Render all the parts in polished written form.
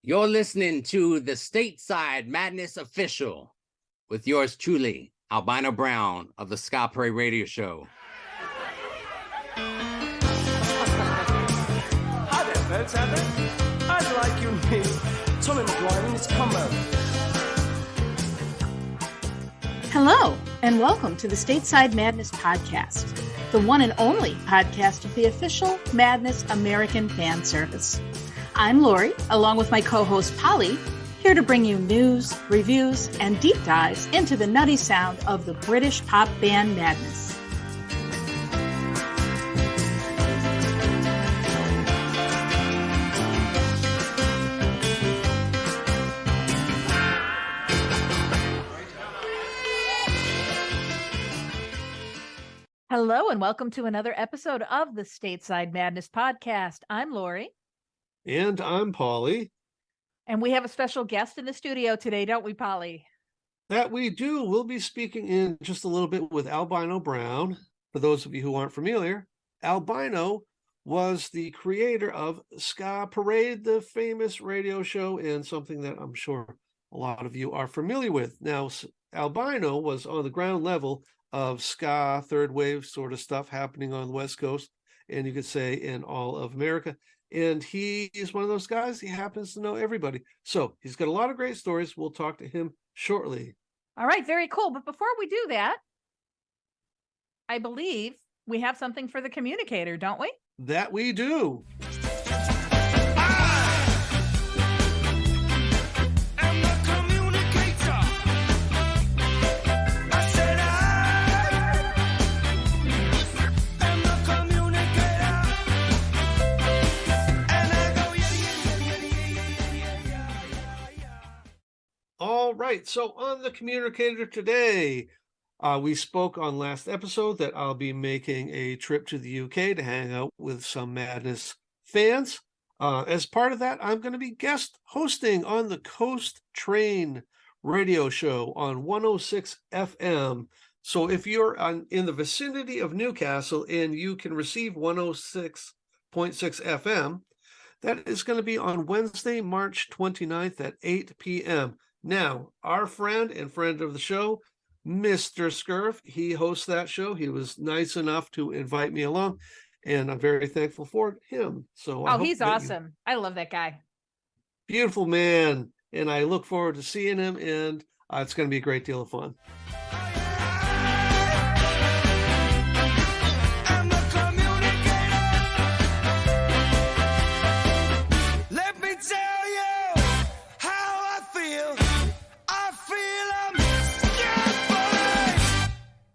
You're listening to the Stateside Madness Official with yours truly, Albino Brown of the Ska Parade radio show. Hi there, folks out there. I'd like you and me, Tommy McGuire in this combo. Hello, and welcome to the Stateside Madness podcast, the one and only podcast of the official Madness American fan service. I'm Laurie, along with my co-host Poly, here to bring you news, reviews, and deep dives into the nutty sound of the British pop band Madness. Hello, and welcome to another episode of the Stateside Madness podcast. I'm Laurie. And I'm Poly. And we have a special guest in the studio today, don't we, Poly? That we do. We'll be speaking in just a little bit with Albino Brown. For those of you who aren't familiar, Albino was the creator of Ska Parade, the famous radio show, and something that I'm sure a lot of you are familiar with. Now, Albino was on the ground level of ska, third wave sort of stuff happening on the West Coast, and you could say in all of America. And he is one of those guys, he happens to know everybody. So he's got a lot of great stories. We'll talk to him shortly. All right, very cool. But before we do that, I believe we have something for the communicator, don't we? That we do. All right, so on the communicator today, we spoke on last episode that I'll be making a trip to the UK to hang out with some Madness fans. As part of that, I'm going to be guest hosting on the Coast Train radio show on 106 FM. So if you're in the vicinity of Newcastle and you can receive 106.6 FM, that is going to be on Wednesday, March 29th at 8 p.m. Now, our friend and friend of the show, Mr. Scurf, he hosts that show. He was nice enough to invite me along, and I'm very thankful for him. So, he's awesome. I love that guy. Beautiful man, and I look forward to seeing him, and it's going to be a great deal of fun.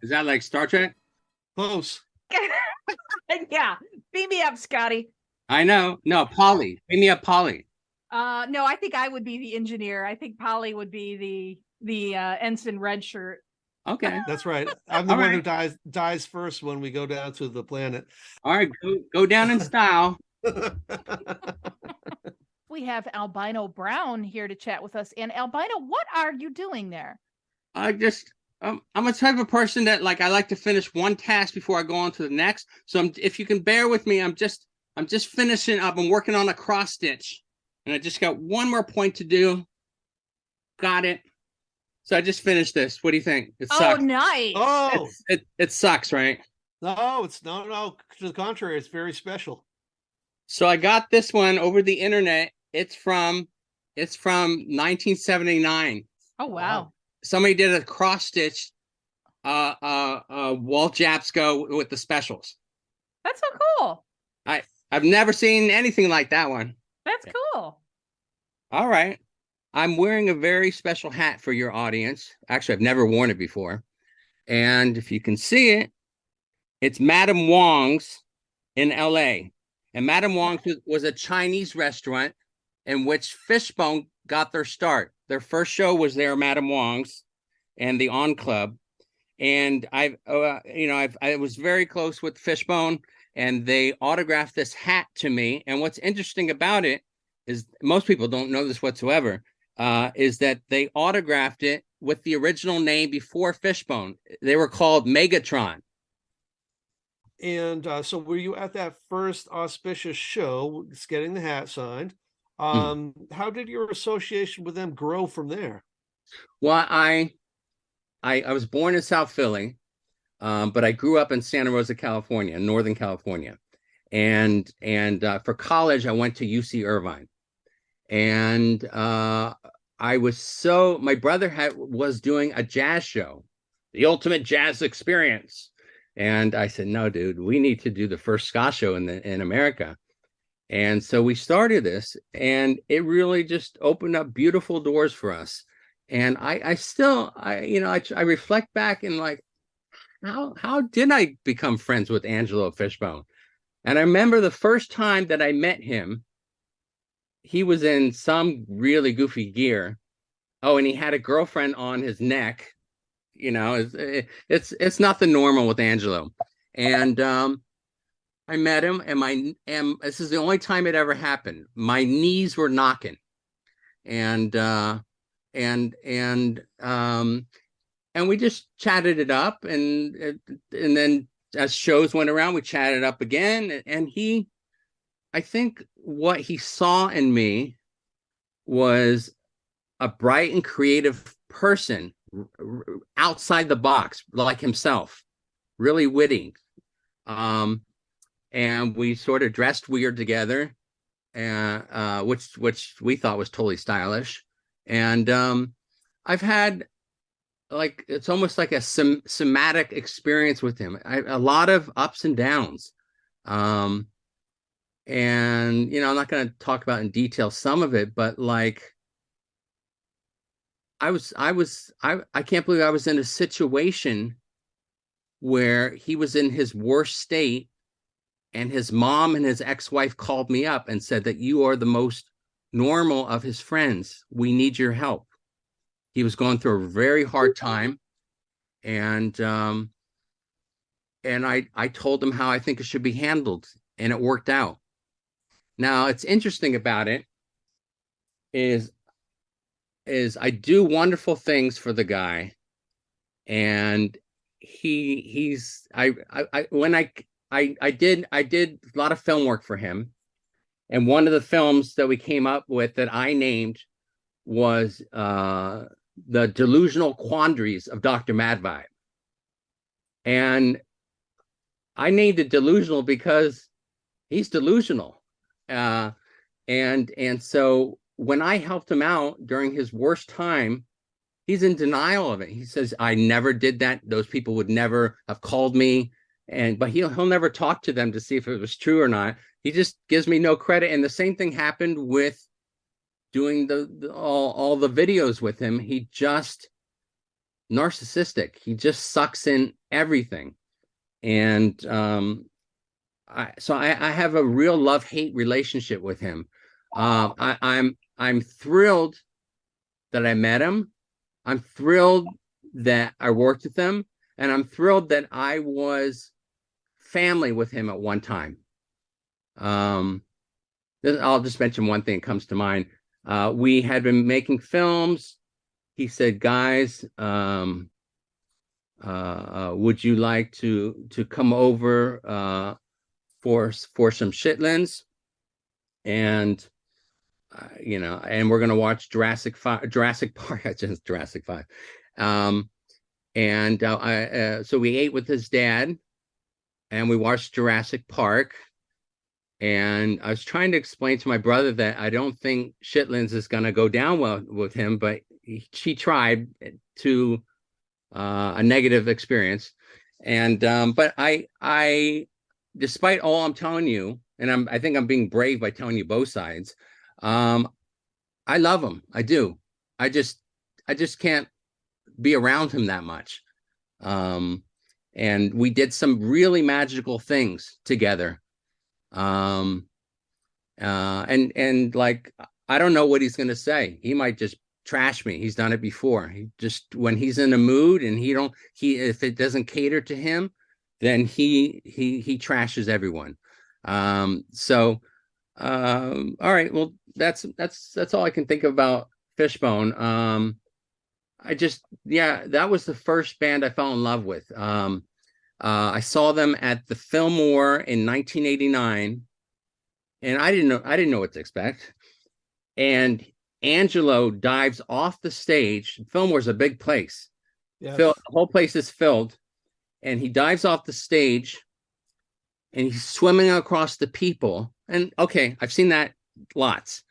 Is that like Star Trek? Close. Yeah. Beam me up, Scotty. I know. No, Poly. Beam me up, Poly. No, I think I would be the engineer. I think Poly would be the ensign red shirt. Okay. That's right. I'm the one who dies first when we go down to the planet. All right, go down in style. We have Albino Brown here to chat with us. And Albino, what are you doing there? I'm a type of person that I like to finish one task before I go on to the next. So if you can bear with me, I'm just finishing up. I'm working on a cross stitch, and I just got one more point to do. Got it. So I just finished this. What do you think? It sucks. Oh, nice. Oh, it sucks, right? No, it's no. To the contrary, it's very special. So I got this one over the internet. It's from 1979. Oh, wow. Somebody did a cross stitch Walt Japsko with the specials. That's so cool. I've never seen anything like that one. That's cool. All right. I'm wearing a very special hat for your audience. Actually, I've never worn it before. And if you can see it, it's Madame Wong's in LA. And Madame Wong's was a Chinese restaurant in which Fishbone got their start. Their first show was there, Madame Wong's and the On Club. And I was very close with Fishbone, and they autographed this hat to me. And what's interesting about it is, most people don't know this whatsoever, is that they autographed it with the original name before Fishbone. They were called Megatron. And so were you at that first auspicious show getting the hat signed? How did your association with them grow from there? Well, I was born in South Philly, but I grew up in Santa Rosa, California, Northern California, and for college I went to UC Irvine, and my brother was doing a jazz show, the ultimate jazz experience, and I said, no, dude, we need to do the first ska show in America. And so we started this, and it really just opened up beautiful doors for us. And I still, I reflect back and like, how did I become friends with Angelo Fishbone? And I remember the first time that I met him, he was in some really goofy gear. Oh, and he had a girlfriend on his neck. It's nothing normal with Angelo. And I met him, and this is the only time it ever happened. My knees were knocking, and we just chatted it up, and then as shows went around, we chatted up again. And I think what he saw in me was a bright and creative person outside the box, like himself, really witty. And we sort of dressed weird together, which we thought was totally stylish. And I've had it's almost like a somatic experience with him. A lot of ups and downs. And I'm not going to talk about in detail some of it, but like I can't believe I was in a situation where he was in his worst state, and his mom and his ex-wife called me up and said that you are the most normal of his friends. We need your help. He was going through a very hard time. And I told him how I think it should be handled, and it worked out. Now, it's interesting about it is I do wonderful things for the guy, and I did a lot of film work for him. And one of the films that we came up with that I named was The Delusional Quandaries of Dr. Mad Vibe. And I named it delusional because he's delusional. And so when I helped him out during his worst time, he's in denial of it. He says, I never did that. Those people would never have called me. But he'll never talk to them to see if it was true or not. He just gives me no credit. And the same thing happened with doing all the videos with him. He just narcissistic. He just sucks in everything. And I have a real love-hate relationship with him. I'm thrilled that I met him. I'm thrilled that I worked with him, and I'm thrilled that I was family with him at one time. I'll just mention one thing that comes to mind. We had been making films. He said, guys, would you like to come over for some shitlins? And and we're gonna watch Jurassic Park. Just Jurassic 5. So we ate with his dad, and we watched Jurassic Park. And I was trying to explain to my brother that I don't think shitlins is going to go down well with him, but she tried to a negative experience. And but I despite all I'm telling you, and I think I'm being brave by telling you both sides, I love him. I do. I just can't be around him that much. And we did some really magical things together. And like, I don't know what he's going to say. He might just trash me. He's done it before. He just, when he's in a mood and if it doesn't cater to him, then he trashes everyone. All right. Well, that's all I can think about Fishbone. That was the first band I fell in love with. I saw them at the Fillmore in 1989, and I didn't know what to expect. and Angelo dives off the stage. Fillmore's a big place. Yes. The whole place is filled, and he dives off the stage, and he's swimming across the people. And okay, I've seen that lots.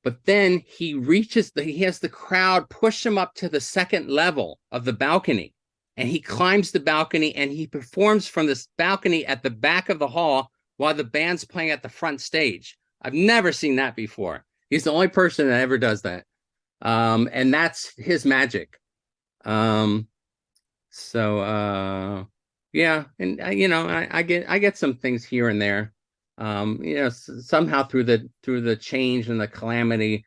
But then he has the crowd push him up to the second level of the balcony, and he climbs the balcony and he performs from this balcony at the back of the hall while the band's playing at the front stage. I've never seen that before. He's the only person that ever does that. And that's his magic. Yeah. And I get some things here and there. Somehow through the change and the calamity,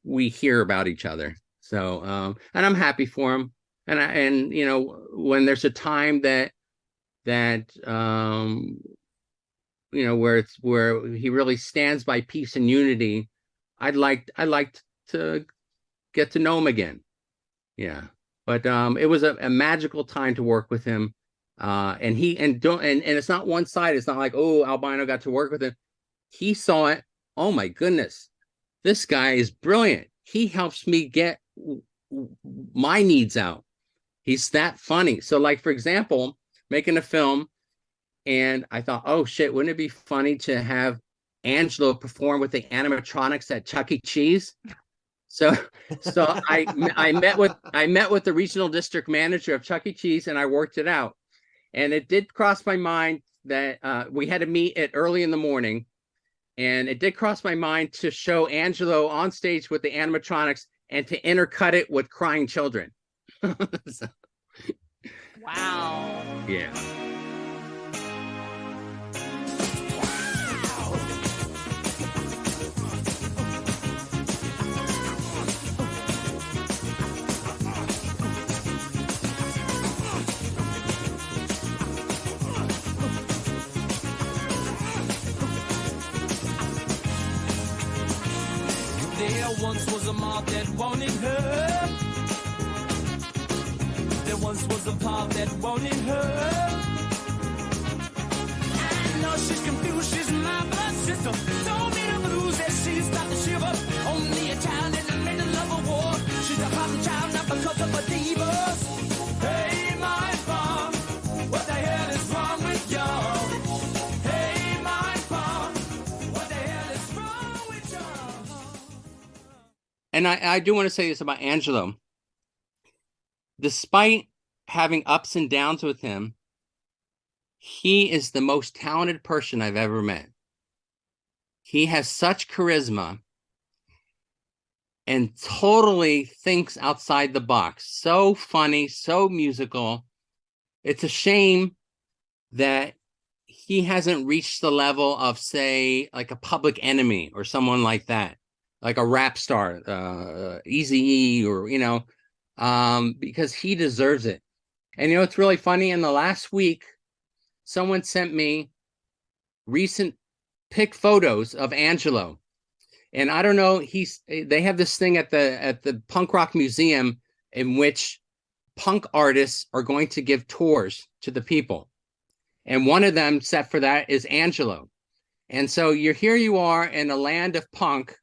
we hear about each other. So, and I'm happy for him. And when there's a time that where he really stands by peace and unity, I'd like to get to know him again. Yeah. But it was a magical time to work with him. And it's not one side. It's not like, oh, Albino got to work with him. He saw it. Oh my goodness, this guy is brilliant. He helps me get my needs out. He's that funny. So, like, for example, making a film, and I thought, oh shit, wouldn't it be funny to have Angelo perform with the animatronics at Chuck E. Cheese? So I met with the regional district manager of Chuck E. Cheese, and I worked it out. And it did cross my mind that we had to meet at early in the morning. And it did cross my mind to show Angelo on stage with the animatronics and to intercut it with crying children. So, wow. Yeah. There once was a mob that wanted her. There once was a mob that wanted her. I know she's confused, she's my blood sister. Told me the blues that she's not the shiver. Only a child in the middle of a war. She's a problem child, not because of her divas. Hey, my mom, what the hell is wrong with y'all? Hey, my mom, what the hell is wrong with y'all? And I do want to say this about Angelo. Despite having ups and downs with him, he is the most talented person I've ever met. He has such charisma and totally thinks outside the box. So funny, so musical. It's a shame that he hasn't reached the level of, say, like a Public Enemy or someone like that, like a rap star, Eazy-E, or, because he deserves it. And it's really funny. In the last week, someone sent me recent pic photos of Angelo. And I don't know, they have this thing at the Punk Rock Museum in which punk artists are going to give tours to the people. And one of them set for that is Angelo. And so here you are in a land of punk,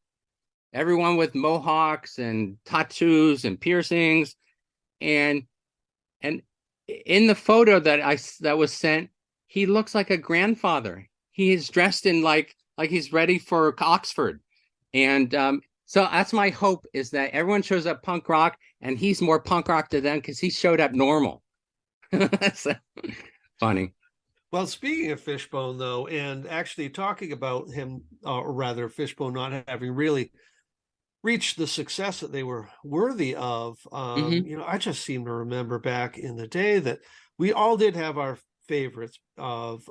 everyone with mohawks and tattoos and piercings. And in the photo that was sent, he looks like a grandfather. He is dressed in like he's ready for Oxford. And so that's my hope, is that everyone shows up punk rock and he's more punk rock to them because he showed up normal. That's funny. Well, speaking of Fishbone, though, and actually talking about him, or rather Fishbone not having really reached the success that they were worthy of, I just seem to remember back in the day that we all did have our favorites of,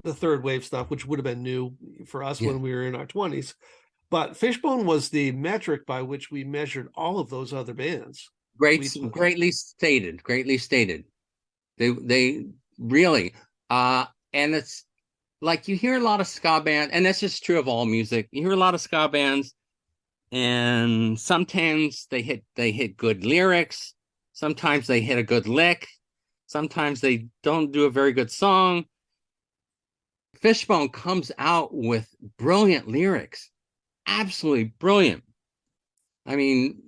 the third wave stuff, which would have been new for us when we were in our 20s. But Fishbone was the metric by which we measured all of those other bands. Greatly stated. They really, and it's like you hear a lot of ska bands, and that's just true of all music. You hear a lot of ska bands, and sometimes they hit good lyrics, sometimes they hit a good lick, sometimes they don't do a very good song. Fishbone comes out with brilliant lyrics, absolutely brilliant. I mean,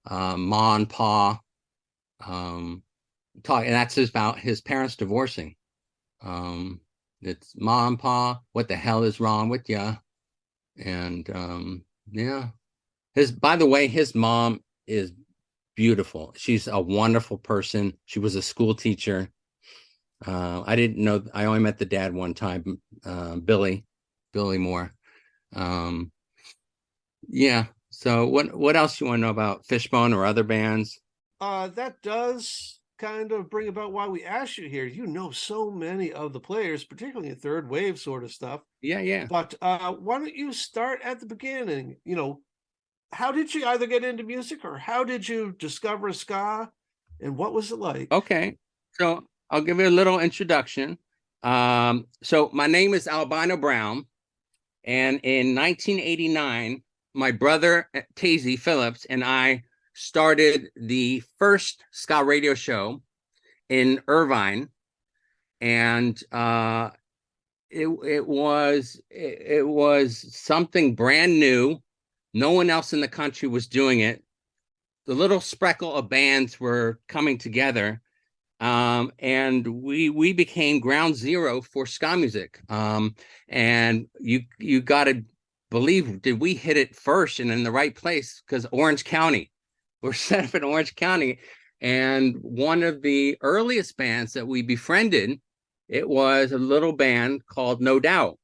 Ma and Pa, and that's about his parents divorcing. It's Ma and Pa, what the hell is wrong with ya? And yeah, by the way, his mom is beautiful. She's a wonderful person. She was a school teacher. I didn't know. I only met the dad one time, Billy Moore. Yeah. So what else you want to know about Fishbone or other bands? That does kind of bring about why we asked you here. You know so many of the players, particularly in third wave sort of stuff. Yeah. But why don't you start at the beginning? You know, how did you either get into music or how did you discover ska, and what was it like? Okay. So I'll give you a little introduction. So my name is Albino Brown, and in 1989, my brother Tazy Phillips and I started the first ska radio show in Irvine, and it was something brand new. No one else in the country was doing it. The little sprinkle of bands were coming together, and we became ground zero for ska music. And you got to believe, did we hit it first and in the right place? Because Orange County, we're set up in Orange County, and one of the earliest bands that we befriended, it was a little band called No Doubt.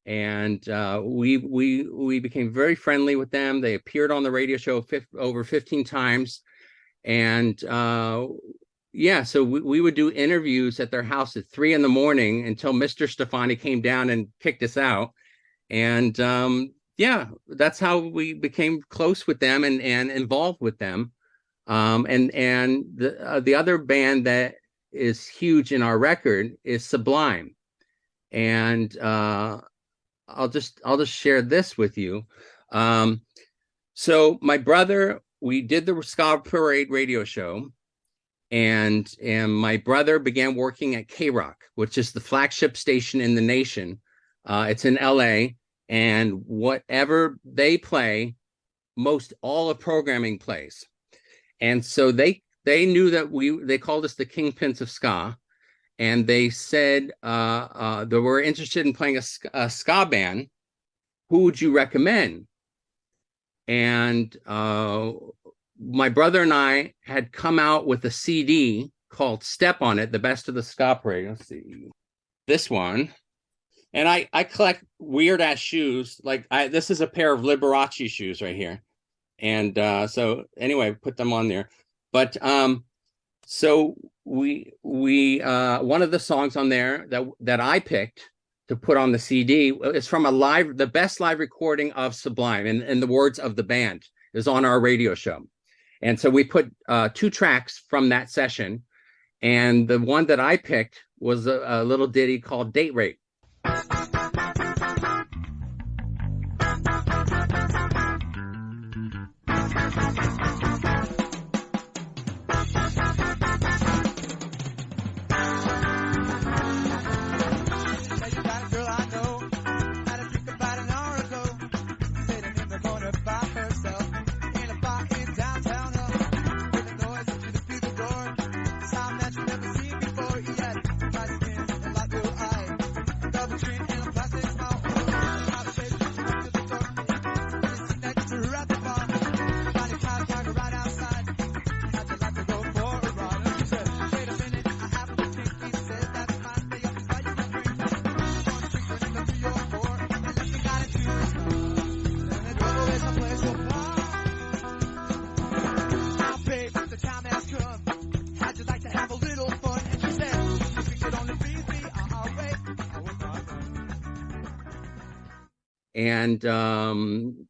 And we became very friendly with them. They appeared on the radio show over 15 times. And yeah, so we would do interviews at their house at 3 a.m. until Mr. Stefani came down and kicked us out. And yeah, that's how we became close with them and involved with them. And the other band that is huge in our record is Sublime. And I'll just share this with you. So my brother, we did the Ska Parade radio show, and my brother began working at K-Rock, which is the flagship station in the nation. It's in LA, and whatever they play, most all of programming plays. And so they knew that they called us the Kingpins of Ska. And they said that we're interested in playing a ska band. Who would you recommend? And my brother and I had come out with a CD called Step on It, the best of the Ska Parade. Let's see. This one. And I collect weird ass shoes. Like this is a pair of Liberace shoes right here. And so anyway, put them on there. But so we one of the songs on there that I picked to put on the CD is from the best live recording of Sublime, and the words of the band is on our radio show. And so we put 2 tracks from that session, and the one that I picked was a little ditty called Date Rape. And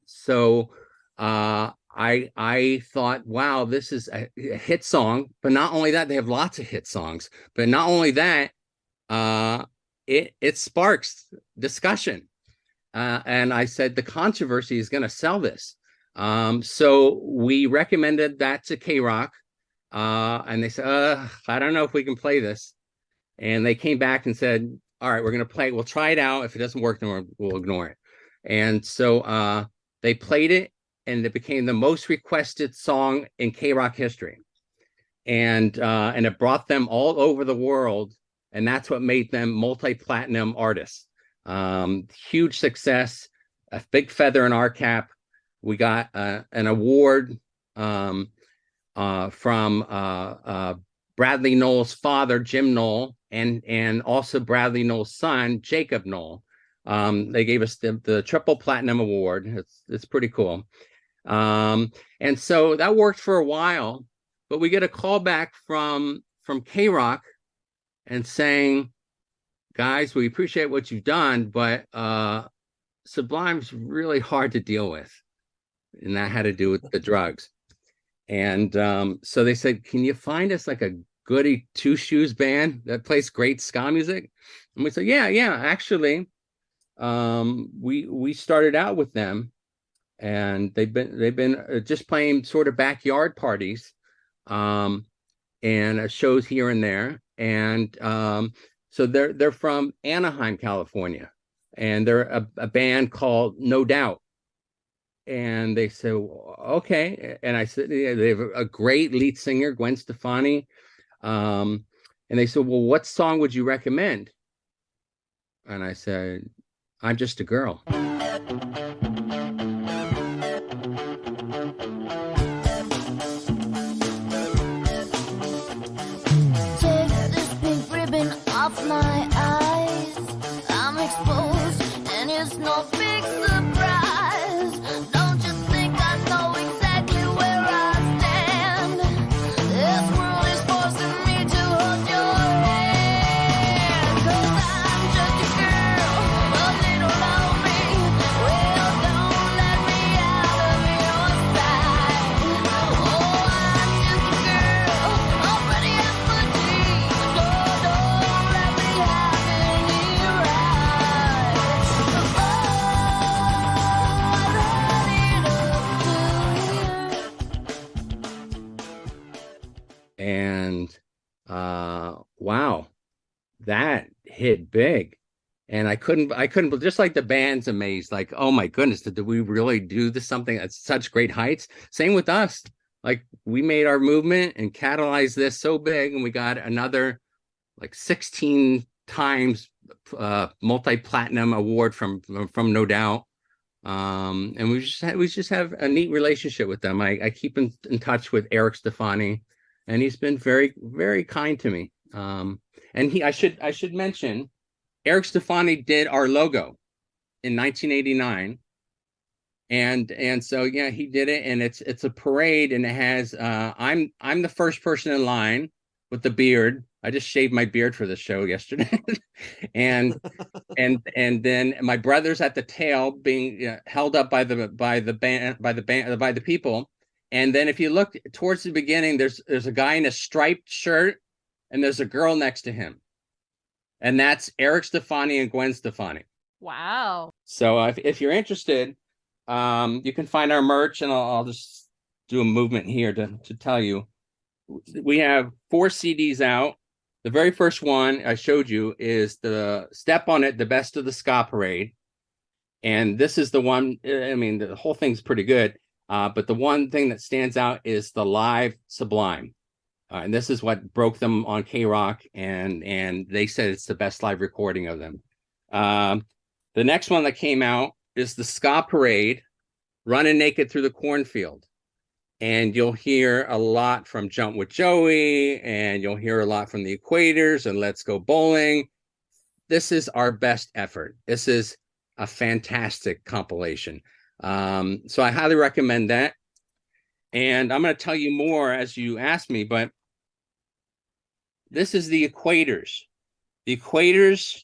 so I thought, wow, this is a hit song. But not only that, they have lots of hit songs. But not only that, it sparks discussion. And I said, the controversy is going to sell this. So we recommended that to K-Rock. And they said, I don't know if we can play this. And they came back and said, all right, we're going to play. We'll try it out. If it doesn't work, then we'll ignore it. And so they played it, and it became the most requested song in K-Rock history. And it brought them all over the world, and that's what made them multi-platinum artists. Huge success, a big feather in our cap. We got an award from Bradley Knoll's father, Jim Knoll, and also Bradley Knoll's son, Jacob Knoll. They gave us the triple platinum award. It's pretty cool. And so that worked for a while, but we get a call back from K-Rock and saying, guys, we appreciate what you've done, but Sublime's really hard to deal with. And that had to do with the drugs. And so they said, can you find us like a goody two-shoes band that plays great ska music? And we said, yeah, actually, we started out with them, and they've been just playing sort of backyard parties and shows here and there. And so they're from Anaheim, California, and they're a band called No Doubt. And they said, okay. And I said, yeah, they have a great lead singer, Gwen Stefani. And they said, well, what song would you recommend? And I said, I'm Just a Girl. Take this pink ribbon off my eyes. I'm exposed, and it's no big surprise. Don't you think I know exactly where I stand? This world is forcing me to hold your hand. 'Cause I'm just a girl, a little lonely. Well, don't let me out of your sight. Oh, I'm just a girl, already in my dreams. So don't let me have any rights. Oh, I run it up to here. And wow, that hit big. And I couldn't just like the band's amazed, like, oh my goodness, did we really do this something at such great heights? Same with us. Like, we made our movement and catalyzed this so big, and we got another like 16 times multi-platinum award from No Doubt. And we just have a neat relationship with them. I keep in touch with Eric Stefani, and he's been very, very kind to me. And I should mention, Eric Stefani did our logo in 1989. And so yeah, he did it, and it's a parade, and it has I'm the first person in line with the beard. I just shaved my beard for the show yesterday. and then my brother's at the tail, being held up by the people. And then if you look towards the beginning, there's a guy in a striped shirt, and there's a girl next to him. And that's Eric Stefani and Gwen Stefani. Wow. So if you're interested, you can find our merch, and I'll just do a movement here to tell you. We have 4 CDs out. The very first one I showed you is the Step on It, the Best of the Ska Parade. And this is the one, I mean, the whole thing's pretty good. But the one thing that stands out is the live Sublime. And this is what broke them on K-Rock, and they said it's the best live recording of them. The next one that came out is the Ska Parade, Running Naked Through the Cornfield. And you'll hear a lot from Jump with Joey, and you'll hear a lot from the Equators and Let's Go Bowling. This is our best effort. This is a fantastic compilation. So I highly recommend that. And I'm going to tell you more as you ask me, but this is the Equators. The Equators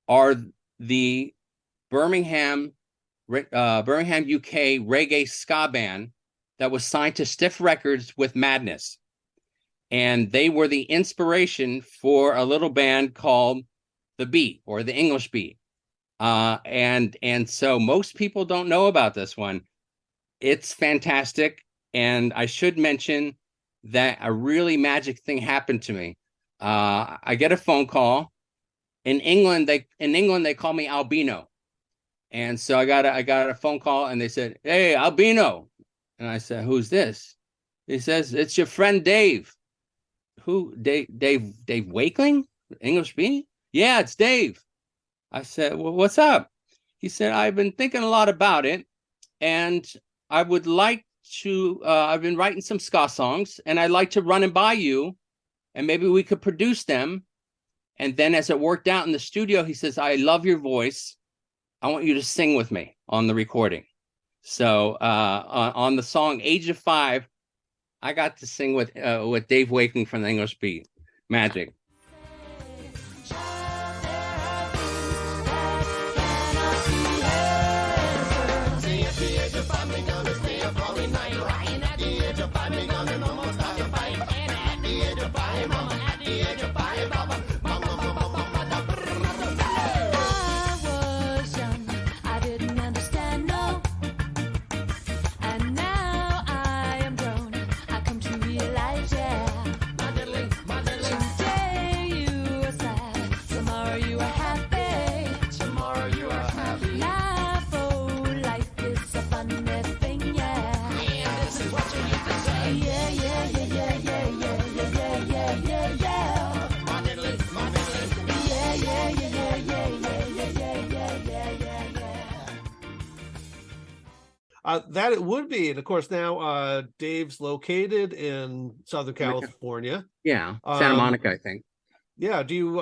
are the Birmingham, UK reggae ska band that was signed to Stiff Records with Madness. And they were the inspiration for a little band called The Beat, or the English Beat. And so most people don't know about this one. It's fantastic. And I should mention that a really magic thing happened to me. I get a phone call, in England they call me Albino. And so I got a phone call and they said, "Hey, Albino." And I said, "Who's this?" He says, "It's your friend Dave." "Who? Dave Wakeling? English speaking?" "Yeah, it's Dave." I said, "Well, what's up?" He said, "I've been thinking a lot about it, and I would like to, I've been writing some ska songs, and I'd like to run them by you, and maybe we could produce them." And then as it worked out in the studio, he says, "I love your voice. I want you to sing with me on the recording." So on the song Age of 5, I got to sing with Dave Wakeling from the English Beat. Magic. That it would be. And of course, now Dave's located in Southern California. Yeah, Santa Monica, I think. Yeah. Do you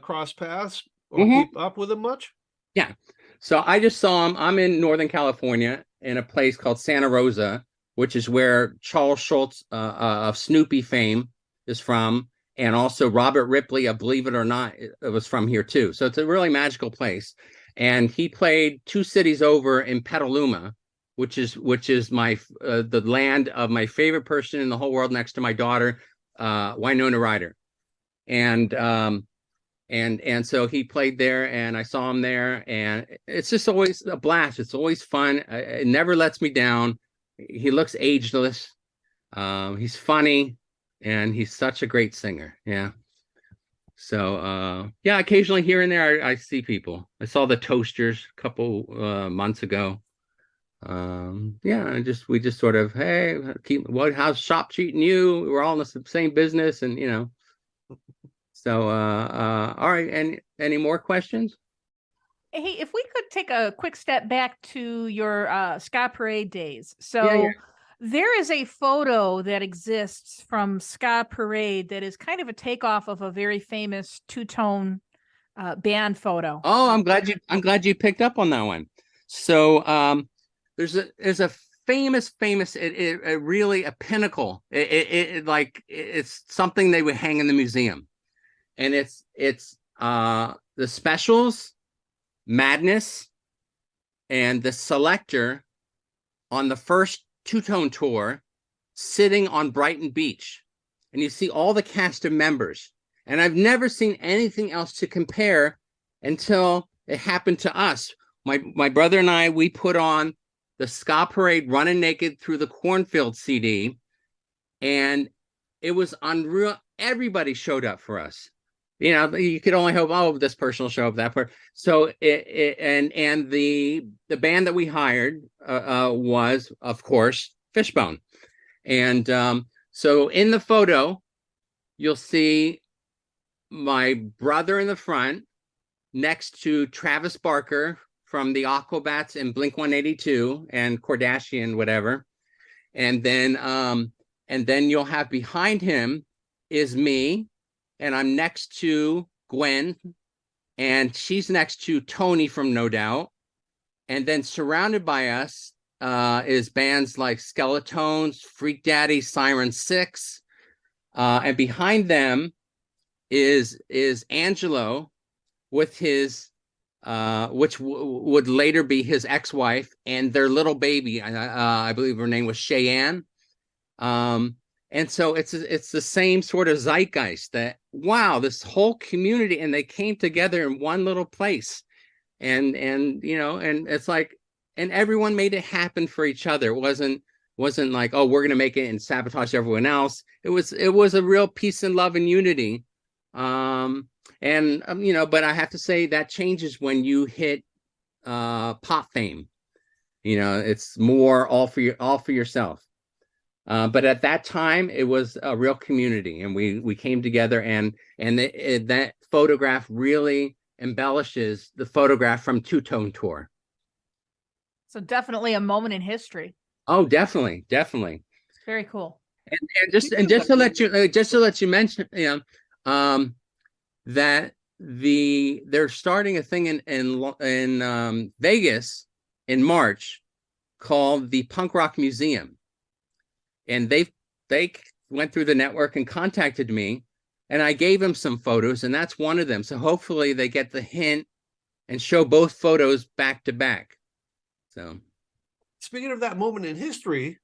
cross paths or Mhm. keep up with him much? Yeah. So I just saw him. I'm in Northern California in a place called Santa Rosa, which is where Charles Schultz of Snoopy fame is from. And also Robert Ripley, Believe It or Not, it was from here too. So it's a really magical place. And he played 2 cities over in Petaluma, which is my the land of my favorite person in the whole world, next to my daughter, Winona Ryder. And so he played there, and I saw him there, and it's just always a blast. It's always fun. It never lets me down. He looks ageless. He's funny, and he's such a great singer. Yeah. So yeah, occasionally here and there I see people. I saw the Toasters a couple months ago. Yeah, we just sort of, hey, how's shop treating you? We're all in the same business, and so all right. And any more questions? Hey, if we could take a quick step back to your Ska Parade days. So Yeah. there is a photo that exists from Ska Parade that is kind of a takeoff of a very famous two-tone band photo. Oh, I'm glad you picked up on that one. So there's a famous it really a pinnacle. It's something they would hang in the museum, and it's the Specials, Madness, and the Selector on the first two-tone tour, sitting on Brighton Beach, and you see all the cast of members. And I've never seen anything else to compare until it happened to us. My brother and I, we put on the Ska Parade Running Naked Through the Cornfield CD, and it was unreal. Everybody showed up for us. You could only hope, oh, this person will show up, that part. So and the band that we hired was, of course, Fishbone. And so in the photo, you'll see my brother in the front next to Travis Barker from the Aquabats and Blink-182 and Kardashian, whatever. And then you'll have behind him is me, and I'm next to Gwen, and she's next to Tony from No Doubt. And then surrounded by us is bands like Skeletones, Freak Daddy, Siren 6. And behind them is Angelo with his which would later be his ex-wife, and their little baby. I believe her name was Cheyenne. And so it's the same sort of zeitgeist that, wow, this whole community, and they came together in one little place, and it's like, and everyone made it happen for each other. It wasn't like, oh, we're gonna make it and sabotage everyone else. It was a real peace and love and unity. And but I have to say that changes when you hit pop fame. It's more all for yourself. But at that time, it was a real community, and we came together, and that photograph really embellishes the photograph from Two Tone Tour. So definitely a moment in history. Oh, definitely. Very cool. And just to let you mention, that they're starting a thing in Vegas in March called the Punk Rock Museum, and they went through the network and contacted me, and I gave them some photos, and that's one of them. So hopefully they get the hint and show both photos back to back. So, speaking of that moment in history,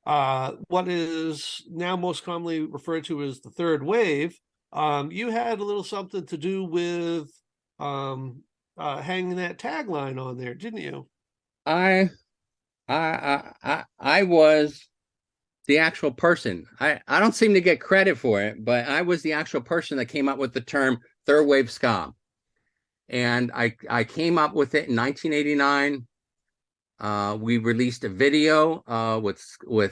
what is now most commonly referred to as the third wave, you had a little something to do with hanging that tagline on there, didn't you? I was the actual person. I don't seem to get credit for it, but I was the actual person that came up with the term Third Wave Ska. And I came up with it in 1989. We released a video with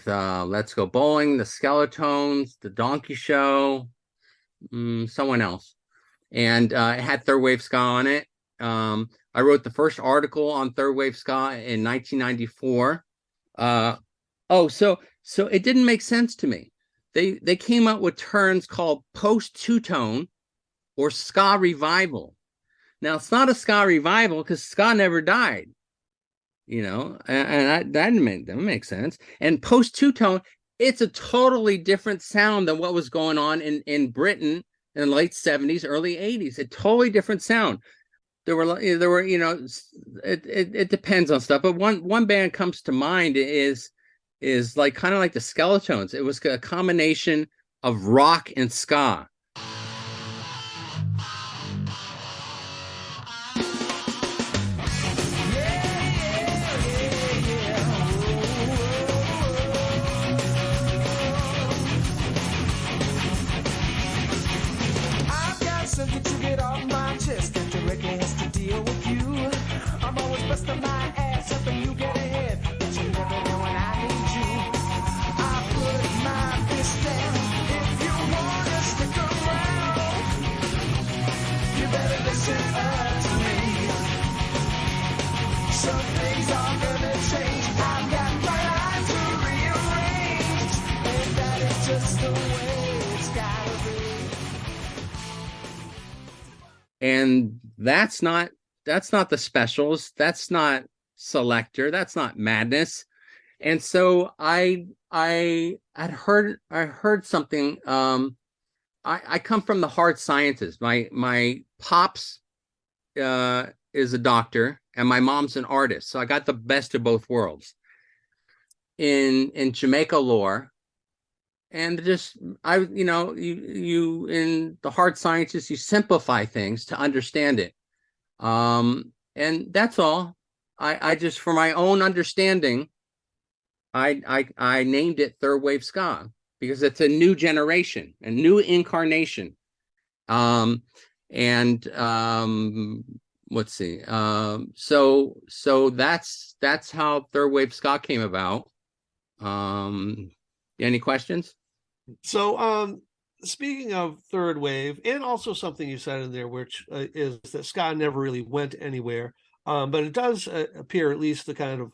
Let's Go Bowling, the Skeletones, the Donkey Show, someone else, and it had Third Wave Ska on it. I wrote the first article on Third Wave Ska in 1994. So it didn't make sense to me. They came up with terms called post two-tone or ska revival. Now, it's not a ska revival because ska never died, and that didn't make sense. And post two-tone, it's a totally different sound than what was going on in Britain in the late 70s, early 80s. A totally different sound. There were it depends on stuff, but one band comes to mind is like kind of like the Skeletones. It was a combination of rock and ska. I've got something to get off my chest that directly has to deal with you. I'm always busting my ass up and you get ahead, but you never know when I need you. I put my fist down. If you want to stick around, you better listen to me. Some things are gonna change. I've got my life to rearrange, and that is just the way it's gotta be. And that's not the Specials, that's not Selector, that's not Madness. And so I had heard something. I come from the hard sciences. My pops is a doctor and my mom's an artist, so I got the best of both worlds in Jamaica lore. And just you in the hard sciences, you simplify things to understand it, and that's all. I just, for my own understanding, I named it Third Wave Ska because it's a new generation, a new incarnation. Let's see. So that's how Third Wave Ska came about. Any questions? So, speaking of third wave, and also something you said in there, which is that ska never really went anywhere, but it does appear at least to kind of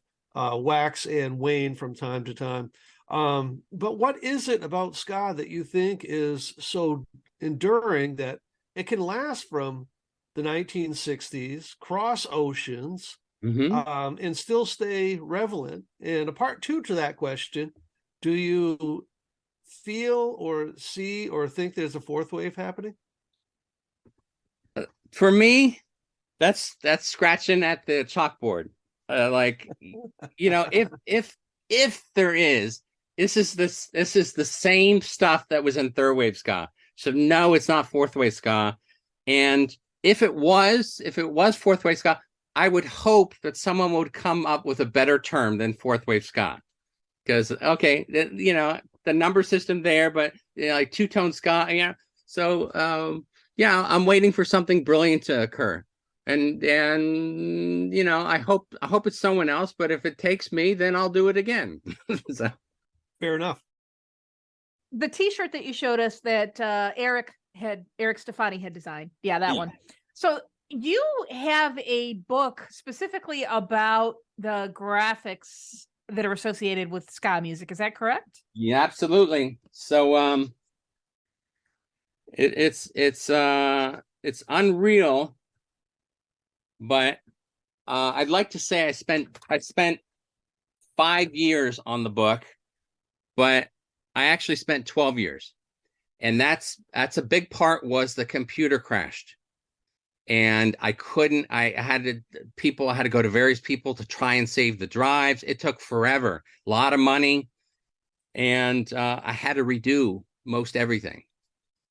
wax and wane from time to time. But what is it about ska that you think is so enduring that it can last from the 1960s, cross oceans, and still stay relevant? And a part two to that question, do you feel or see or think there's a fourth wave happening? For me, that's scratching at the chalkboard. If there is, this is the same stuff that was in Third Wave Ska. So no, it's not fourth wave ska. And if it was fourth wave ska, I would hope that someone would come up with a better term than fourth wave ska. Because the number system there, but like two-tone ska, So yeah, I'm waiting for something brilliant to occur. And you know, I hope it's someone else, but if it takes me, then I'll do it again. So. Fair enough. The T-shirt that you showed us that Eric Stefani had designed. Yeah, that one. So you have a book specifically about the graphics that are associated with ska music. Is that correct? Yeah, absolutely. So it's unreal, but I'd like to say I spent 5 years on the book, but I actually spent 12 years. And that's a big part was the computer crashed. And I had to go to various people to try and save the drives. It took forever, a lot of money. And I had to redo most everything.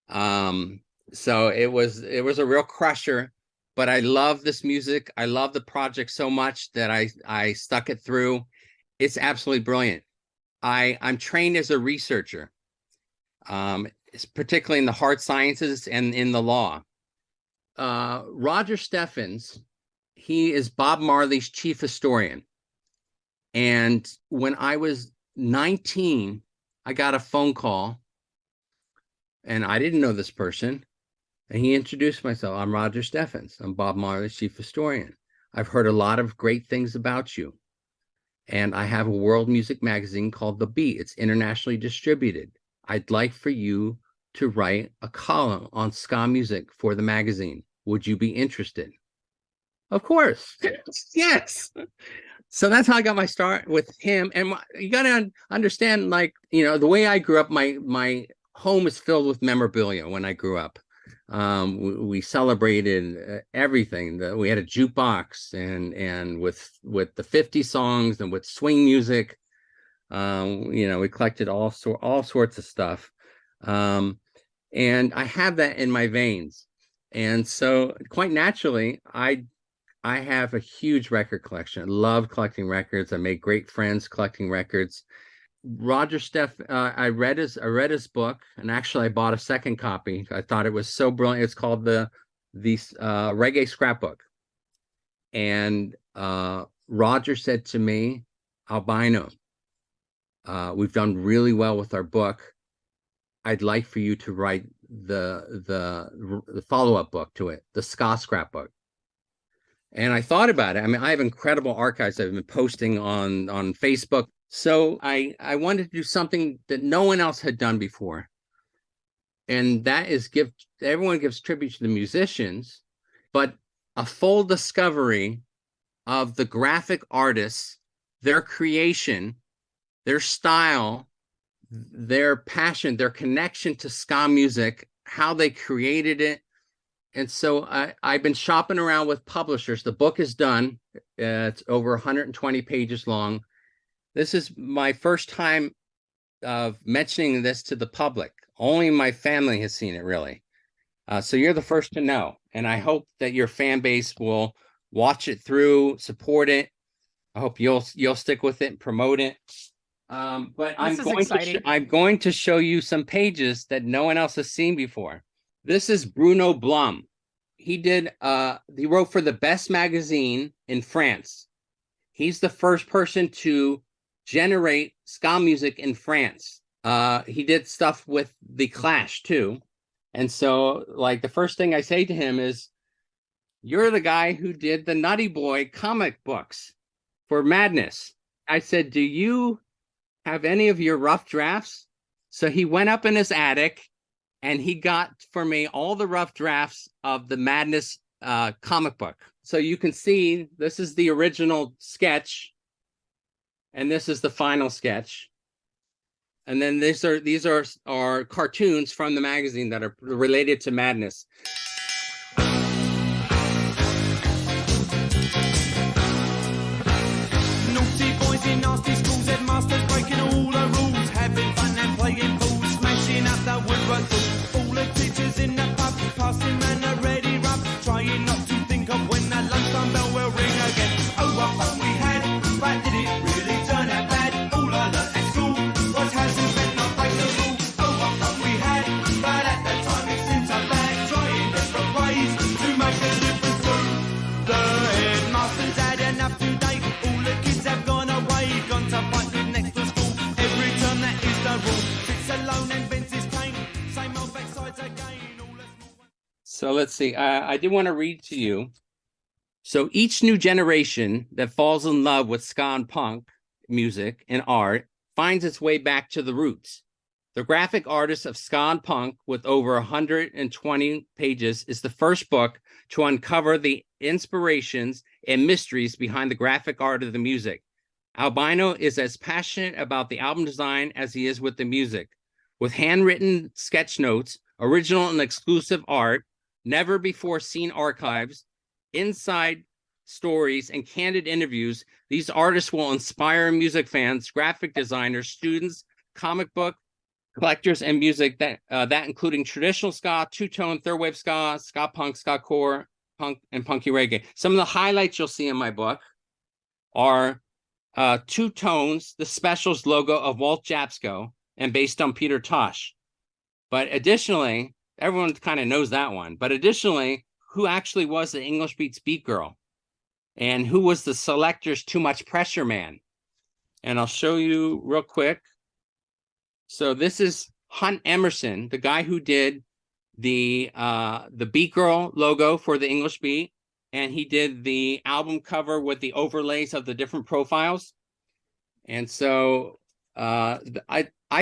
So it was a real crusher, but I love this music. I love the project so much that I stuck it through. It's absolutely brilliant. I'm trained as a researcher, particularly in the hard sciences and in the law. Roger Steffens, he is Bob Marley's chief historian. And when I was 19, I got a phone call, and I didn't know this person. And he introduced myself. I'm Roger Steffens. I'm Bob Marley's chief historian. I've heard a lot of great things about you. And I have a world music magazine called The Beat. It's internationally distributed. I'd like for you to write a column on ska music for the magazine. Would you be interested? Of course. Yes. So that's how I got my start with him. And you got to understand, like, you know, the way I grew up, my home is filled with memorabilia when I grew up. We celebrated everything. We had a jukebox and with the 50 songs and with swing music. You know, we collected all sorts of stuff. And I have that in my veins. And so quite naturally, I have a huge record collection. I love collecting records. I made great friends collecting records. Roger I read his book, and actually I bought a second copy. I thought it was so brilliant. It's called the Reggae Scrapbook. And Roger said to me, Albino, we've done really well with our book. I'd like for you to write the follow-up book to it, the Ska Scrapbook. And I thought about it. I mean, I have incredible archives I've been posting on Facebook. So I wanted to do something that no one else had done before. And that is everyone gives tribute to the musicians, but a full discovery of the graphic artists, their creation, their style, their passion, their connection to ska music, how they created it. And so I've been shopping around with publishers. The book is done. It's over 120 pages long. This is my first time of mentioning this to the public. Only my family has seen it, really. So you're the first to know. And I hope that your fan base will watch it through, support it. I hope you'll stick with it and promote it. But I'm going to show you some pages that no one else has seen before. This is Bruno Blum. He wrote for the Best magazine in France. He's the first person to generate ska music in France. He did stuff with the Clash too. And so, like, the first thing I say to him is, you're the guy who did the Nutty Boy comic books for Madness. I said, do you have any of your rough drafts? So he went up in his attic and he got for me all the rough drafts of the Madness comic book. So you can see this is the original sketch, and this is the final sketch. And then these are cartoons from the magazine that are related to Madness. Naughty boys in nasty schools, headmasters breaking all the rules, having fun and playing pool, smashing up the woodwork tools. All the teachers in the pub, passing round a ready rub, trying not to think of when that lunchtime bell will ring again. Oh, what fun we had, but did it really turn out bad? All I learned at school was hasn't meant not break the rule. Oh, what fun we had, but at the time it seemed so bad, trying So let's see. I did want to read to you. So each new generation that falls in love with ska and punk music and art finds its way back to the roots. The graphic artist of ska and punk, with over 120 pages, is the first book to uncover the inspirations and mysteries behind the graphic art of the music. Albino is as passionate about the album design as he is with the music. With handwritten sketch notes, original and exclusive art, never before seen archives, inside stories, and candid interviews, these artists will inspire music fans, graphic designers, students, comic book collectors, and music that including traditional ska, two-tone, third wave ska, ska punk, ska core, punk, and punky reggae. Some of the highlights you'll see in my book are Two Tones, the Specials logo of Walt Japsko, and based on Peter Tosh. But additionally, everyone kind of knows that one. But additionally, who actually was the English Beats Beat Girl? And who was the Selector's Too Much Pressure man? And I'll show you real quick. So this is Hunt Emerson, the guy who did the Beat Girl logo for the English Beat, and he did the album cover with the overlays of the different profiles. And so I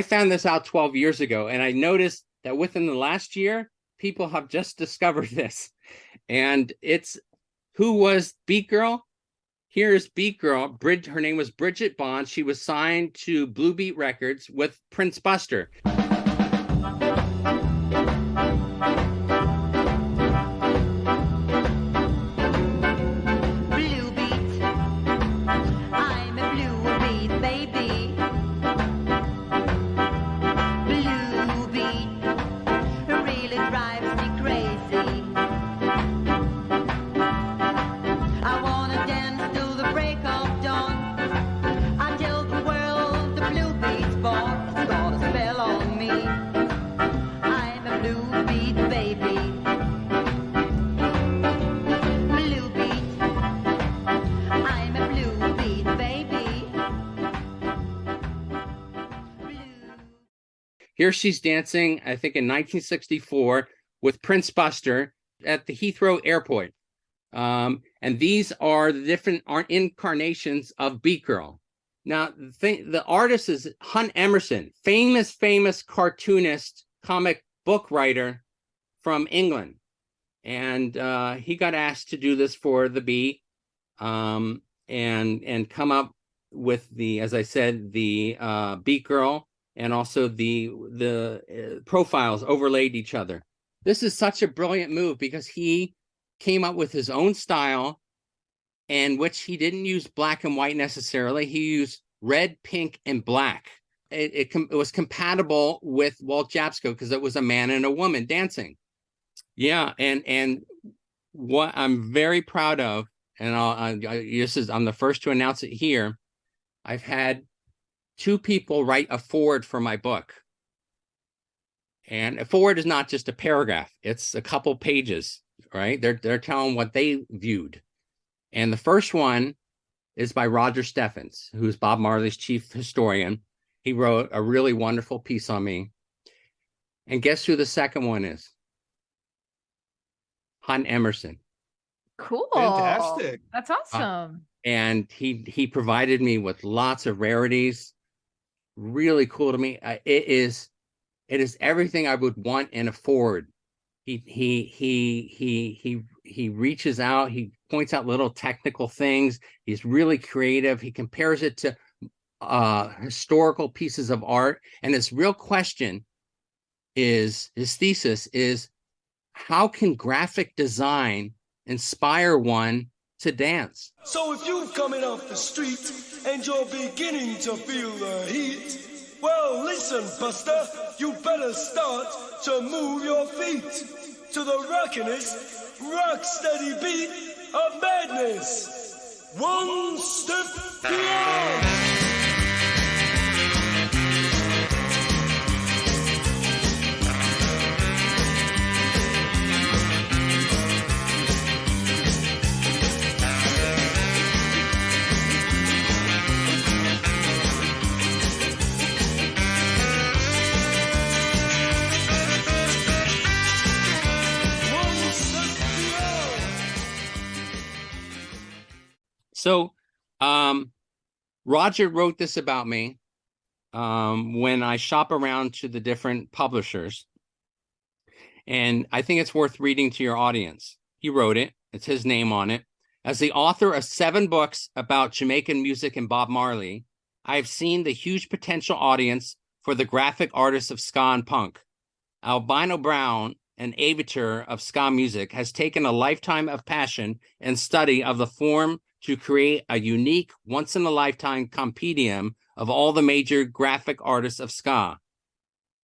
found this out 12 years ago, and I noticed that within the last year, people have just discovered this. And it's who was Beat Girl? Here's Beat Girl. Her name was Bridget Bond. She was signed to Blue Beat Records with Prince Buster. Blue beat, I'm a blue beat baby. Blue beat really drives me crazy. I wanna dance till the break of dawn. I tell the world the blue beat's born. It's got a spell on me. I'm a blue beat baby. Blue beat, I'm a blue beat baby. Blue. Here she's dancing, I think in 1964, with Prince Buster at the Heathrow Airport. And these are the different incarnations of Beat Girl. Now, the artist is Hunt Emerson, famous cartoonist, comic book writer from England. And he got asked to do this for the Beat and come up with the, as I said, the Beat Girl, and also the profiles overlaid each other. This is such a brilliant move because he came up with his own style, in which he didn't use black and white necessarily. He used red, pink, and black. It was compatible with Walt Japsko because it was a man and a woman dancing. Yeah, and what I'm very proud of, and I'm the first to announce it here. I've had 2 people write a foreword for my book. And a foreword is not just a paragraph; it's a couple pages. Right? They're telling what they viewed. And the first one is by Roger Steffens, who's Bob Marley's chief historian. He wrote a really wonderful piece on me. And guess who the second one is? Hunt Emerson. Cool. Fantastic. That's awesome. And he provided me with lots of rarities. Really cool to me. It is everything I would want in a foreword. He reaches out. He points out little technical things. He's really creative. He compares it to historical pieces of art. And his real question is, his thesis is, how can graphic design inspire one to dance? So if you're coming off the street and you're beginning to feel the heat, well, listen, Buster, you better start to move your feet to the rockin'est, rock-steady beat of madness. One step beyond. So, Roger wrote this about me when I shop around to the different publishers. And I think it's worth reading to your audience. He wrote it. It's his name on it. As the author of 7 books about Jamaican music and Bob Marley, I have seen the huge potential audience for the graphic artists of ska and punk. Albino Brown, an aviator of ska music, has taken a lifetime of passion and study of the form to create a unique, once-in-a-lifetime compendium of all the major graphic artists of ska.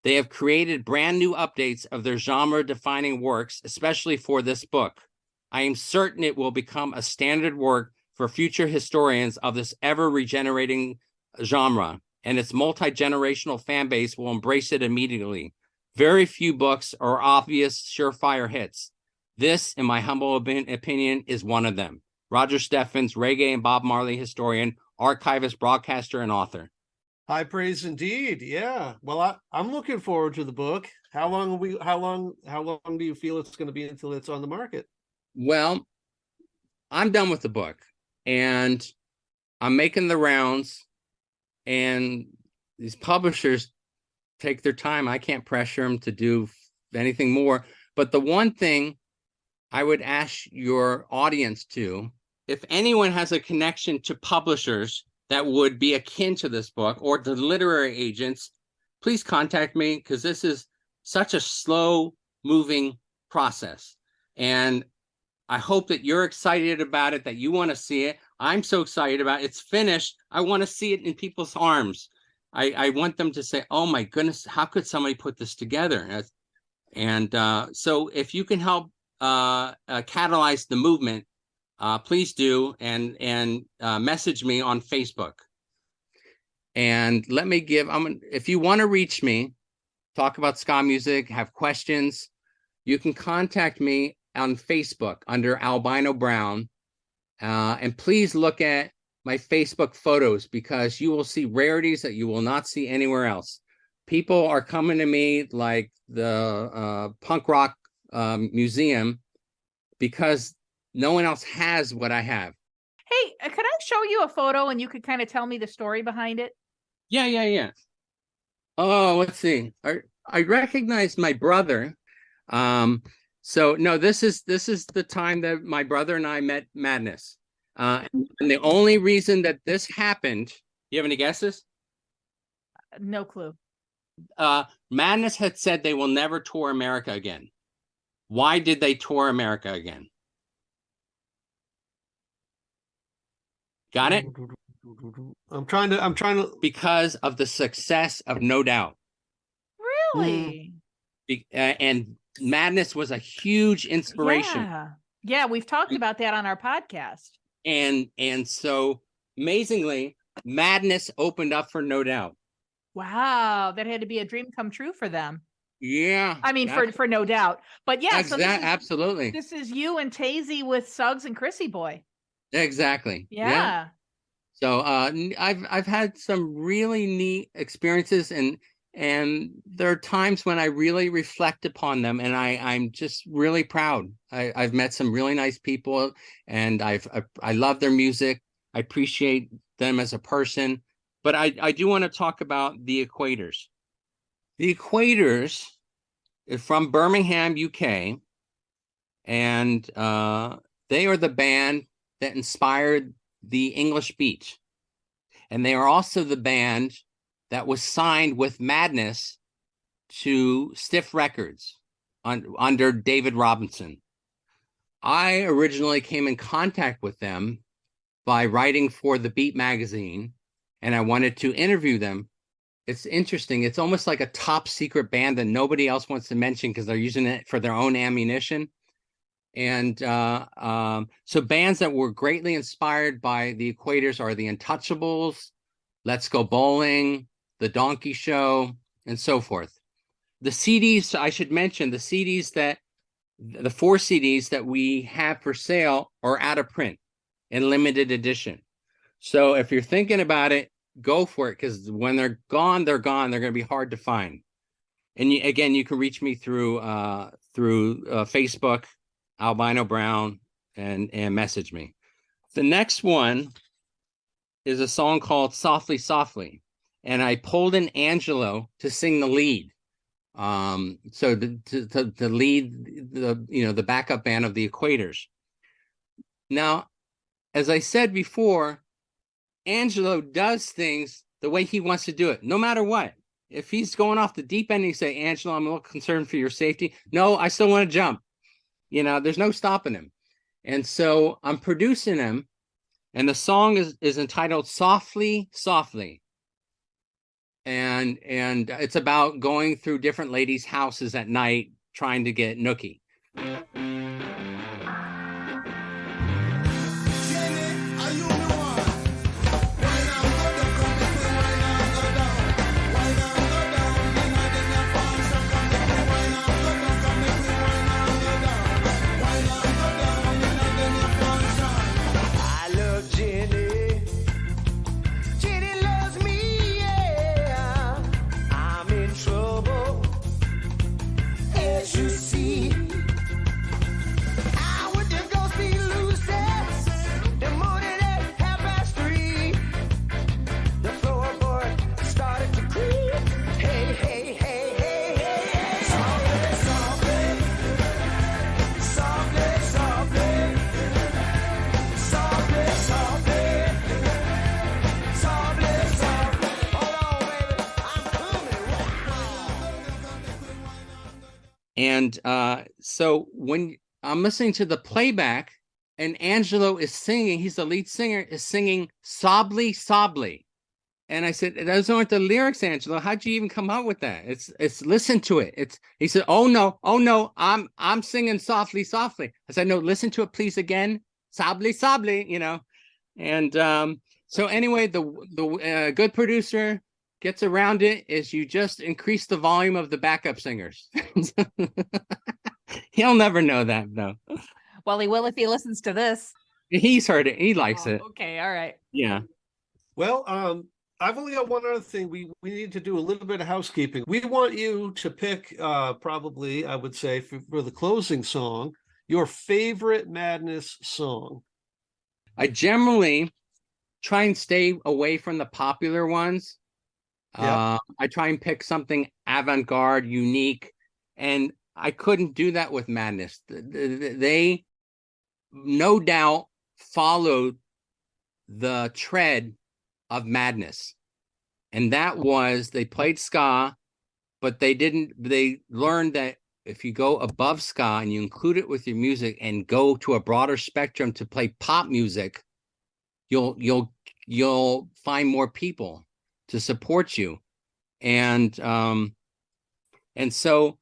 They have created brand new updates of their genre-defining works, especially for this book. I am certain it will become a standard work for future historians of this ever-regenerating genre, and its multi-generational fan base will embrace it immediately. Very few books are obvious, surefire hits. This, in my humble opinion, is one of them. Roger Steffens, reggae and Bob Marley historian, archivist, broadcaster, and author. High praise indeed. Yeah. Well, I'm looking forward to the book. How long do you feel it's going to be until it's on the market? Well, I'm done with the book, and I'm making the rounds, and these publishers take their time. I can't pressure them to do anything more. But the one thing I would ask your audience to, if anyone has a connection to publishers that would be akin to this book or to literary agents, please contact me, because this is such a slow moving process. And I hope that you're excited about it, that you want to see it. I'm so excited about it. It's finished. I want to see it in people's arms. I want them to say, oh my goodness, how could somebody put this together? And so if you can help catalyze the movement, please do, and message me on Facebook. And let me give, if you want to reach me, talk about ska music, have questions, you can contact me on Facebook under Albino Brown. And please look at my Facebook photos, because you will see rarities that you will not see anywhere else. People are coming to me like the punk rock museum, because no one else has what I have. Hey, could I show you a photo and you could kind of tell me the story behind it? Yeah. Oh, let's see. I recognize my brother. So no, this is the time that my brother and I met Madness. And the only reason that this happened, you have any guesses? No clue. Madness had said they will never tour America again. Why did they tour America again? Got it? I'm trying to Because of the success of No Doubt. Really? And Madness was a huge inspiration. Yeah, we've talked about that on our podcast. And so amazingly, Madness opened up for No Doubt. Wow, that had to be a dream come true for them. Yeah. I mean, for No Doubt. But yeah, so absolutely. This is you and Tazy with Suggs and Chrissy Boy. Exactly. Yeah. So I've had some really neat experiences, and there are times when I really reflect upon them, and I'm just really proud. I've met some really nice people, and I love their music. I appreciate them as a person. But I do want to talk about the Equators. The Equators is from Birmingham, UK, and they are the band that inspired the English Beach. And they are also the band that was signed with Madness to Stiff Records under David Robinson. I originally came in contact with them by writing for the Beat magazine, and I wanted to interview them. It's interesting. It's almost like a top secret band that nobody else wants to mention because they're using it for their own ammunition. And so bands that were greatly inspired by the Equators are the Untouchables, Let's Go Bowling, The Donkey Show, and so forth. The CDs, I should mention, the 4 CDs that we have for sale are out of print in limited edition. So if you're thinking about it, go for it, because when they're gone, they're gone. They're going to be hard to find. And again, you can reach me through Facebook, Albino Brown, and message me. The next one is a song called Softly, Softly. And I pulled in Angelo to sing the lead. So to lead the backup band of the Equators. Now, as I said before, Angelo does things the way he wants to do it, no matter what. If he's going off the deep end, you say, Angelo, I'm a little concerned for your safety. No, I still want to jump. There's no stopping him. And so I'm producing him, and the song is entitled Softly, Softly. And it's about going through different ladies' houses at night trying to get nookie. And so when I'm listening to the playback and Angelo is singing, he's the lead singer, is singing Softly, Softly. And I said, those aren't the lyrics, Angelo. How'd you even come up with that? It's listen to it. He said, oh no, I'm singing Softly, Softly. I said, no, listen to it, please, again. Softly, Softly, And so anyway, the good producer gets around it is you just increase the volume of the backup singers. He'll never know that, though. Well, he will if he listens to this. He's heard it. He likes it. Okay, all right. Yeah. Well, I've only got one other thing. We need to do a little bit of housekeeping. We want you to pick, probably, I would say, for the closing song, your favorite Madness song. I generally try and stay away from the popular ones. I try and pick something avant-garde, unique, and I couldn't do that with Madness. They no doubt followed the tread of Madness, and that was they played ska, but they learned that if you go above ska and you include it with your music and go to a broader spectrum to play pop music, you'll find more people to support you. And so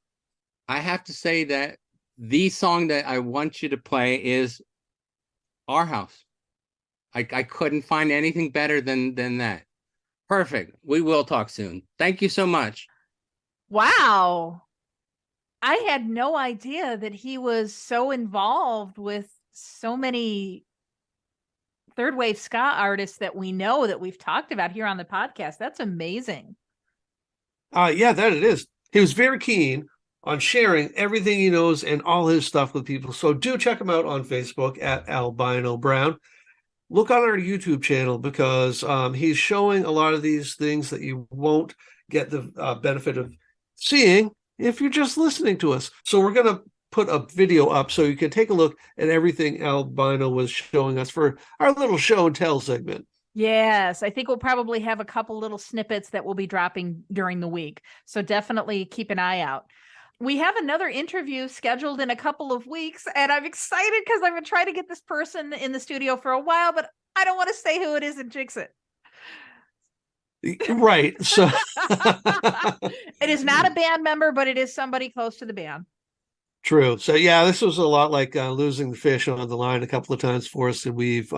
I have to say that the song that I want you to play is Our House. I couldn't find anything better than that. Perfect. We will talk soon. Thank you so much. Wow. I had no idea that he was so involved with so many third wave ska artists that we know that we've talked about here on the podcast. That's amazing. Yeah, that it is. He was very keen on sharing everything he knows and all his stuff with people. So do check him out on Facebook at Albino Brown. Look on our YouTube channel because he's showing a lot of these things that you won't get the benefit of seeing if you're just listening to us. So we're going to put a video up so you can take a look at everything Albino was showing us for our little show and tell segment. Yes, I think we'll probably have a couple little snippets that will be dropping during the week. So definitely keep an eye out. We have another interview scheduled in a couple of weeks, and I'm excited because I've been trying to get this person in the studio for a while, but I don't want to say who it is and jinx it. Right. So it is not a band member, but it is somebody close to the band. True. So yeah, this was a lot like losing the fish on the line a couple of times for us, and we've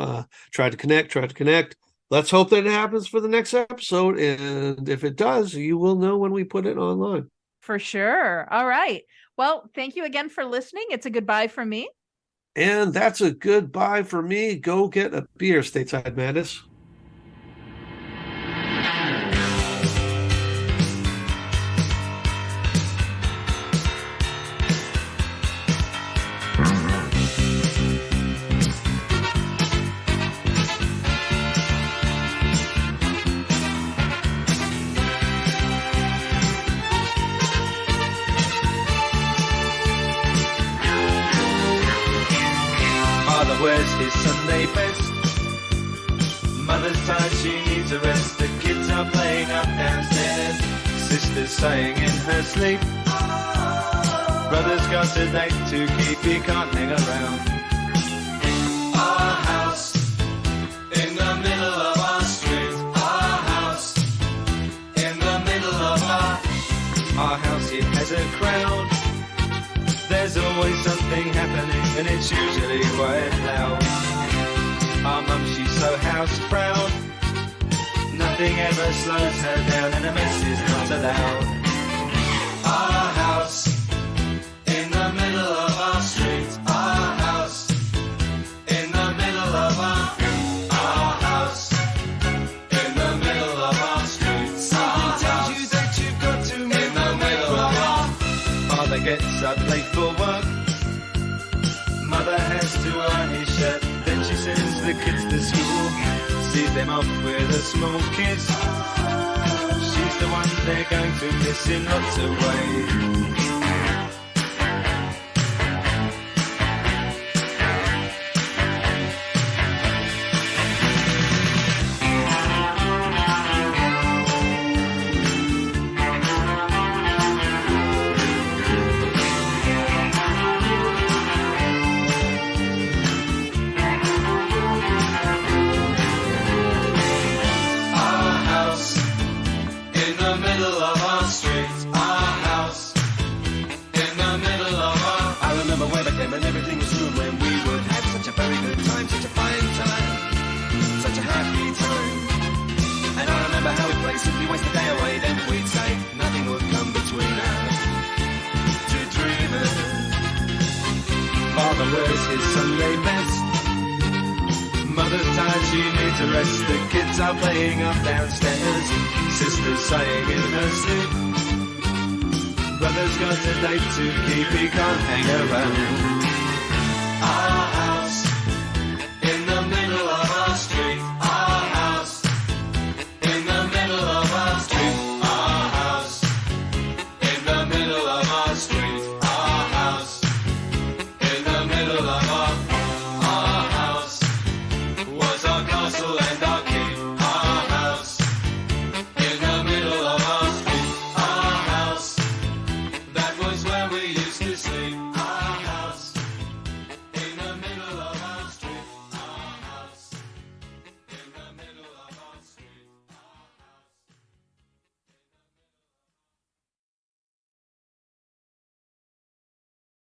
tried to connect. Let's hope that it happens for the next episode, and if it does, you will know when we put it online. For sure. All right. Well, thank you again for listening. It's a goodbye from me. And that's a goodbye for me. Go get a beer, Stateside Madness. Sunday best. Mother's tired, she needs a rest. The kids are playing up downstairs. Sister's sighing in her sleep. Brother's got a date to keep, he can't hang around. Our house in the middle of our street. Our house in the middle of our house, it has a crowd. There's always something happening and it's usually quite loud. Our mum, she's so house proud. Nothing ever slows her down and a mess is not allowed. Our house in the middle of our street. Our house in the middle of our house in the middle of our street. Something tells you that you've got to move in the middle of our. Father gets up late for work. Mother has to iron his shirt. Then she sends the kids to school. Sees them off with a small kiss. She's the one they're going to miss in lots of ways. And everything was new when we would have such a very good time, such a fine time, such a happy time. And I remember how we'd play, simply waste the day away. Then we'd say nothing would come between us, two dreamers. Father wears his Sunday best. Mother's tired, she needs a rest. The kids are playing up downstairs. Sister's sighing in her sleep. Brother's got a date to keep, he can't hang around.